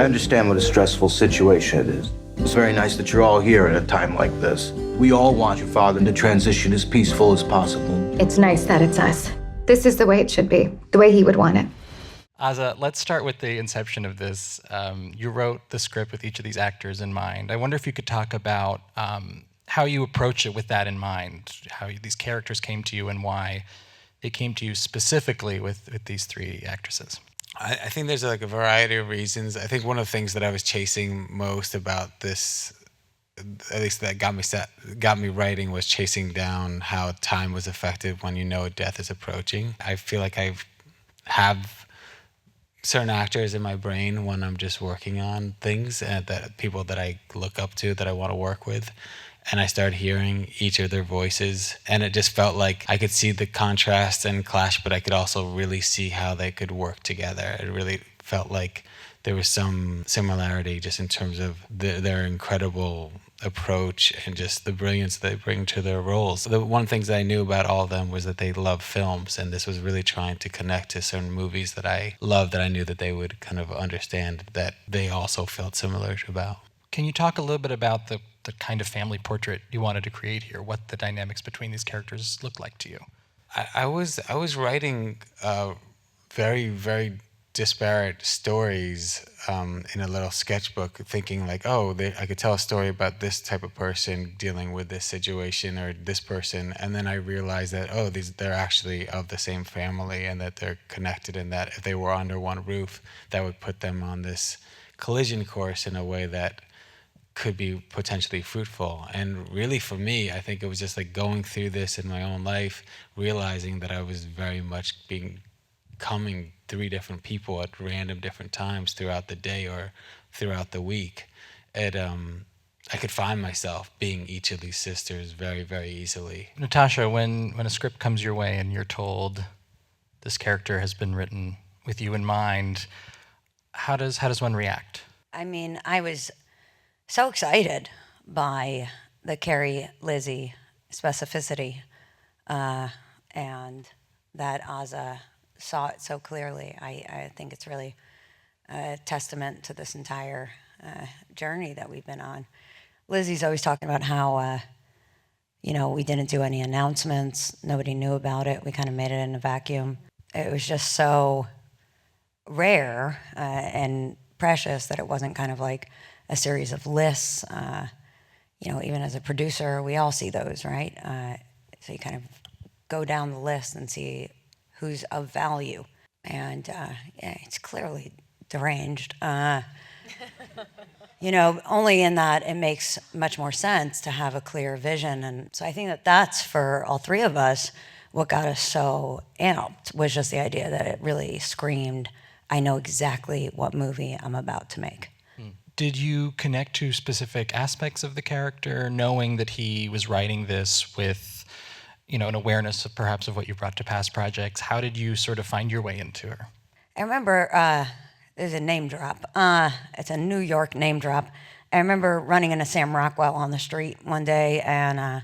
I understand what a stressful situation it is. It's very nice that you're all here at a time like this. We all want your father to transition as peaceful as possible. It's nice that it's us. This is the way it should be, the way he would want it. Aza, let's start with the inception of this. You wrote the script with each of these actors in mind. I wonder if you could talk about how you approach it with that in mind, how these characters came to you and why they came to you specifically with these three actresses. I think there's like a variety of reasons. I think one of the things that I was chasing most about this, at least that got me writing, was chasing down how time was affected when you know death is approaching. I feel like I have certain actors in my brain when I'm just working on things, and that people that I look up to, that I want to work with. And I started hearing each of their voices, and it just felt like I could see the contrast and clash, but I could also really see how they could work together. It really felt like there was some similarity just in terms of their incredible approach and just the brilliance they bring to their roles. The one of the things that I knew about all of them was that they love films, and this was really trying to connect to certain movies that I loved, that I knew that they would kind of understand that they also felt similar about. Can you talk a little bit about the kind of family portrait you wanted to create here, what the dynamics between these characters look like to you? I was writing very, very disparate stories in a little sketchbook, thinking like, I could tell a story about this type of person dealing with this situation or this person, and then I realized that they're actually of the same family and that they're connected, and that if they were under one roof, that would put them on this collision course in a way that could be potentially fruitful. And really for me, I think it was just like going through this in my own life, realizing that I was very much becoming three different people at random different times throughout the day or throughout the week. I could find myself being each of these sisters very, very easily. Natasha, when a script comes your way and you're told this character has been written with you in mind, how does one react? I mean, I was so excited by the Carrie Lizzie specificity, and that Aza saw it so clearly. I think it's really a testament to this entire journey that we've been on. Lizzie's always talking about how, we didn't do any announcements, nobody knew about it, we kind of made it in a vacuum. It was just so rare and precious that it wasn't kind of like a series of lists. Even as a producer, we all see those, right? So you kind of go down the list and see who's of value. And it's clearly deranged. Only in that it makes much more sense to have a clear vision. And so I think that that's, for all three of us, what got us so amped, was just the idea that it really screamed, I know exactly what movie I'm about to make. Did you connect to specific aspects of the character, knowing that he was writing this with, an awareness of perhaps of what you brought to past projects? How did you sort of find your way into her? I remember, there's a name drop. It's a New York name drop. I remember running into Sam Rockwell on the street one day, and I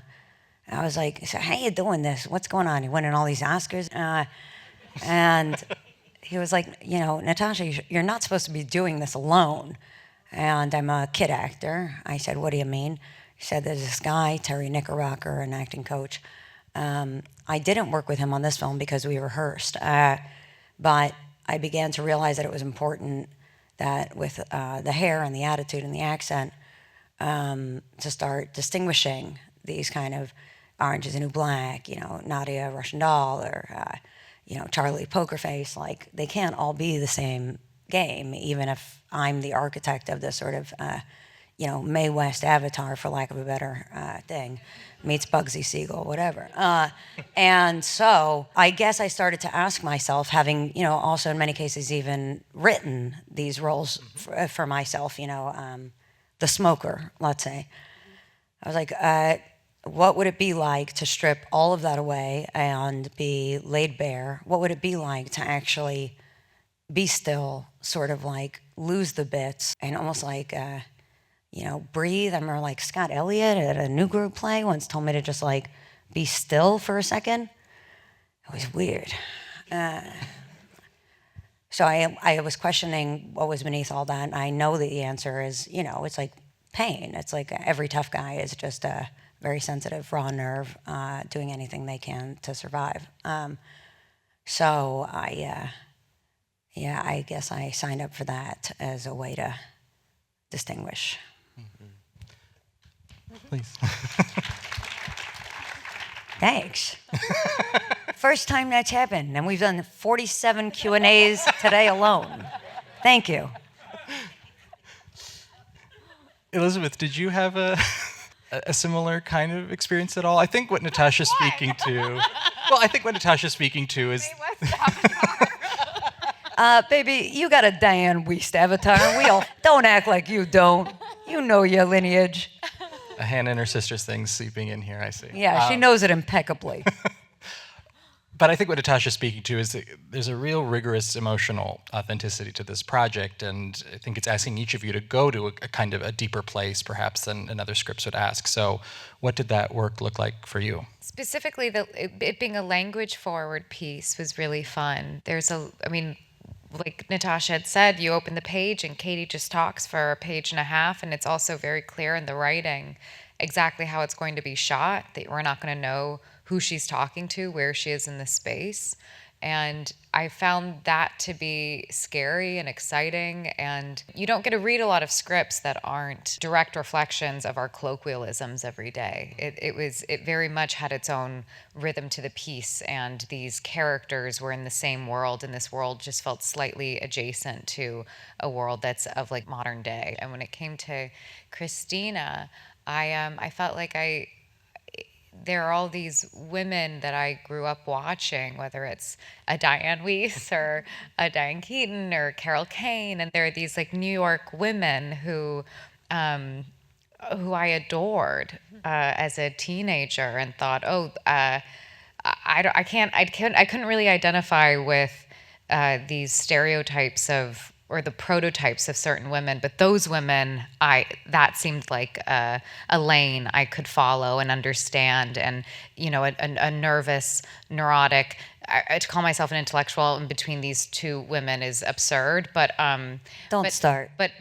was like, so how you doing this? What's going on? He winning all these Oscars? And he was like, Natasha, you're not supposed to be doing this alone. And I'm a kid actor. I said, what do you mean? He said, there's this guy, Terry Knickerbocker, an acting coach. I didn't work with him on this film because we rehearsed. But I began to realize that it was important that with the hair and the attitude and the accent, to start distinguishing these kind of Orange is the New Black, Nadia Russian Doll, or, Charlie Poker Face. Like, they can't all be the same game, even if I'm the architect of this sort of, Mae West avatar, for lack of a better thing, meets Bugsy Siegel, whatever. And so I guess I started to ask myself, having, also in many cases even written these roles for myself, the smoker, let's say. I was like, what would it be like to strip all of that away and be laid bare? What would it be like to actually be still, sort of like lose the bits and almost like, breathe? I remember like Scott Elliott at a New Group play once told me to just like be still for a second. It was weird. So I was questioning what was beneath all that, and I know the answer is, it's like pain. It's like every tough guy is just a very sensitive, raw nerve, doing anything they can to survive. So I guess I signed up for that as a way to distinguish. Please. Thanks. First time that's happened, and we've done 47 Q&As today alone. Thank you. Elizabeth, did you have a similar kind of experience at all? I think what Natasha's speaking to. Well, I think what Natasha's speaking to is. Baby, you got a Diane Weist avatar. We all don't act like you don't. You know your lineage. A Hannah and her sister's thing seeping in here, I see. Yeah, she knows it impeccably. But I think what Natasha's speaking to is that there's a real rigorous emotional authenticity to this project, and I think it's asking each of you to go to a kind of a deeper place, perhaps, than other scripts would ask. So what did that work look like for you? Specifically, it being a language-forward piece was really fun. Like Natasha had said, you open the page and Katie just talks for a page and a half, and it's also very clear in the writing exactly how it's going to be shot, that we're not going to know who she's talking to, where she is in the space. And I found that to be scary and exciting, and you don't get to read a lot of scripts that aren't direct reflections of our colloquialisms every day. It very much had its own rhythm to the piece, and these characters were in the same world, and this world just felt slightly adjacent to a world that's of like modern day. And when it came to Christina, I felt like there are all these women that I grew up watching, whether it's a Diane Weiss or a Diane Keaton or Carol Kane, and there are these like New York women who I adored as a teenager, and thought, I couldn't really identify with these stereotypes or the prototypes of certain women, but those women, that seemed like a lane I could follow and understand, and a nervous, neurotic. To call myself an intellectual in between these two women is absurd, but Don't start. But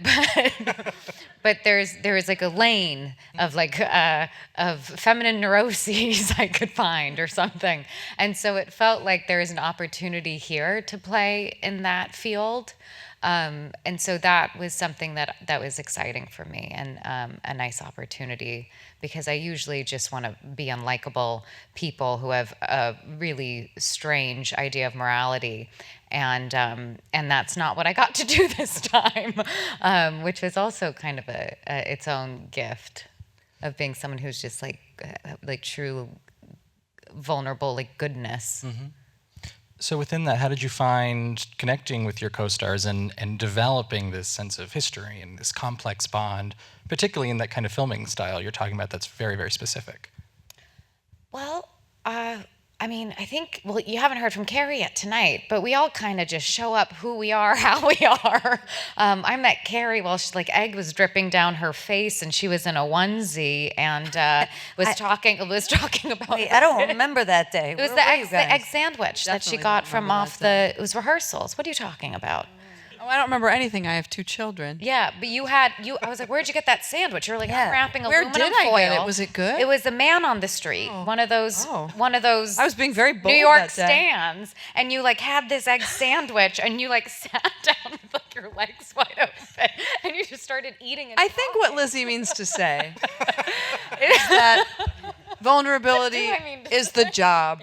there is like a lane of of feminine neuroses I could find or something, and so it felt like there is an opportunity here to play in that field. And so that was something that was exciting for me, and a nice opportunity, because I usually just want to be unlikable people who have a really strange idea of morality, and that's not what I got to do this time, which was also kind of its own gift of being someone who's just like true vulnerable, like goodness. Mm-hmm. So within that, how did you find connecting with your co-stars and developing this sense of history and this complex bond, particularly in that kind of filming style you're talking about that's very, very specific? Well, I think, you haven't heard from Carrie yet tonight, but we all kind of just show up who we are, how we are. I met Carrie while egg was dripping down her face, and she was in a onesie and was talking about. Wait, I don't remember that day. It was the egg sandwich that she got from it was rehearsals. What are you talking about? Oh, I don't remember anything. I have 2 children. Yeah, but I was like, where'd you get that sandwich? You're like, I'm wrapping Where aluminum did I foil. get it? Was it good? It was a man on the street. One of those. I was being very bold New York that day. stands, and you had this egg sandwich, and you sat down with your legs wide open, and you just started eating it. I think what Lizzie means to say is that vulnerability is the job.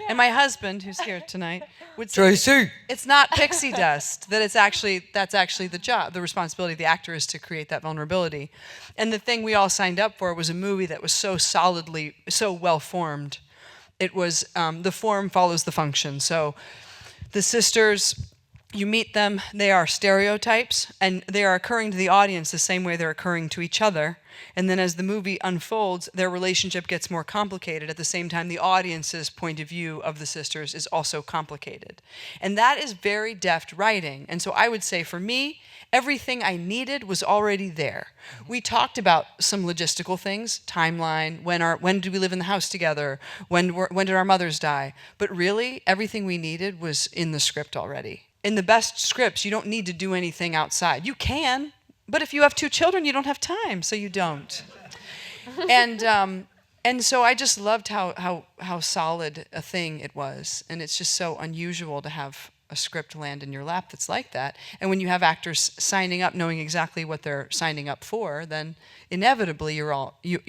And my husband, who's here tonight, would say Tracy! It's not pixie dust, that's actually the job. The responsibility of the actor is to create that vulnerability. And the thing we all signed up for was a movie that was so solidly, so well formed. It was, the form follows the function. So the sisters, you meet them, they are stereotypes, and they are occurring to the audience the same way they're occurring to each other. And then as the movie unfolds, their relationship gets more complicated. At the same time, the audience's point of view of the sisters is also complicated. And that is very deft writing. And so I would say for me, everything I needed was already there. We talked about some logistical things, timeline, when do we live in the house together, when did our mothers die? But really, everything we needed was in the script already. in the best scripts, you don't need to do anything outside. You can, but if you have 2 children, you don't have time, so you don't. And so I just loved how solid a thing it was, and it's just so unusual to have a script land in your lap that's like that. And when you have actors signing up knowing exactly what they're signing up for, then inevitably you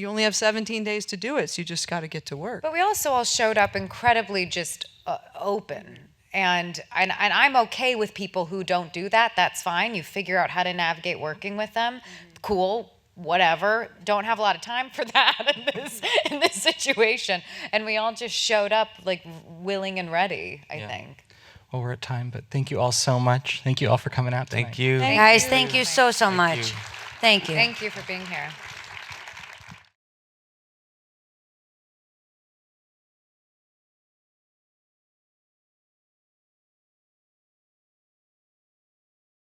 only have 17 days to do it, so you just got to get to work. But we also all showed up incredibly just open. And I'm okay with people who don't do that. That's fine. You figure out how to navigate working with them. Cool. Whatever. Don't have a lot of time for that in this situation. And we all just showed up like willing and ready, I think. Well, we're at time, but thank you all so much. Thank you all for coming out tonight. Thank you. Guys, thank you so much. Thank you. Thank you for being here.